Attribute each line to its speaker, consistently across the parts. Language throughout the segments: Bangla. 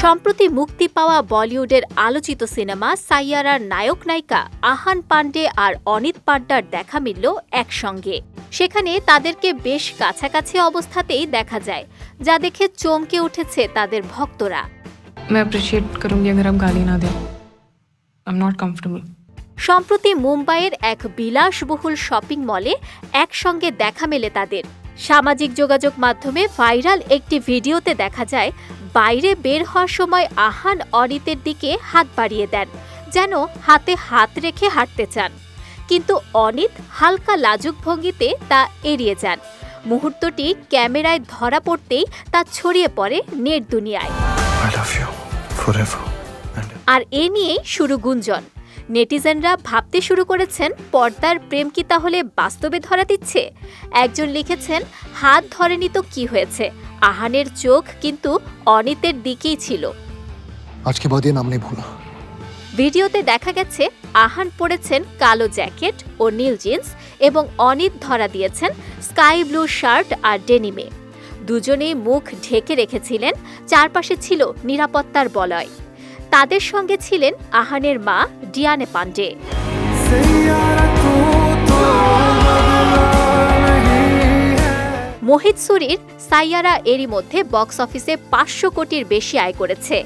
Speaker 1: সম্প্রতি মুক্তি পাওয়া বলিউডের আলোচিত সিনেমা সাইয়ারার নায়ক নায়িকা আহান পান্ডে আর অনিত পাড্ডার দেখা মিলল একসঙ্গে। সেখানে তাদেরকে বেশ কাছাকাছি অবস্থাতেই দেখা যায়, যা দেখে চমকে উঠেছে তাদের ভক্তরা। সম্প্রতি মুম্বাইয়ের এক বিলাসবহুল শপিং মলে একসঙ্গে দেখা মেলে তাদের। সামাজিক যোগাযোগ মাধ্যমে ভাইরাল একটি ভিডিওতে দেখা যায়, বাইরে বের হওয়ার সময় আহান অনিতের দিকে হাত বাড়িয়ে দেন, যেন হাতে হাত রেখে হাঁটতে চান। কিন্তু অনিত হালকা লাজুক ভঙ্গিতে তা এড়িয়ে যান। মুহূর্তটি ক্যামেরায় ধরা পড়তেই তা ছড়িয়ে পড়ে নেট দুনিয়ায়। আর এ নিয়েই শুরু গুঞ্জন। নেটিজেনরা ভাবতে শুরু করেছেন, পর্দার প্রেম কি তাহলে বাস্তবে ধরা দিচ্ছে? একজন লিখেছেন, হাত ধরেনি তো কি হয়েছে, আহানের চোখ কিন্তু অনিতের দিকেই ছিল।
Speaker 2: আজকে বাদ নাম নেই ভুলা।
Speaker 1: ভিডিওতে দেখা গেছে আহান পরেছেন কালো জ্যাকেট ও নীল জিন্স এবং অনিত ধরা দিয়েছেন স্কাই ব্লু শার্ট আর ডেনিমে। দুজনেই মুখ ঢেকে রেখেছিলেন, চারপাশে ছিল নিরাপত্তার বলয়। তাদের সঙ্গে ছিলেন আহানের মা ডিয়ানে পান্ডে। মোহিত সুরির সাইয়ারা এরই মধ্যে বক্স অফিসে 500 কোটির বেশি আয় করেছে,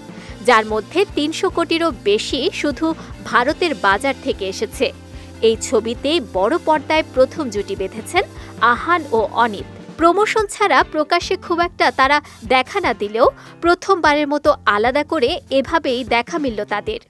Speaker 1: যার মধ্যে 300 কোটিরও বেশি শুধু ভারতের বাজার থেকে এসেছে। এই ছবিতেই বড় পর্দায় প্রথম জুটি বেঁধেছেন আহান ও অনিত। প্রমোশন ছাড়া প্রকাশ্যে খুব একটা তারা দেখা না দিলেও প্রথমবারের মতো আলাদা করে এভাবেই দেখা মিলল তাদের।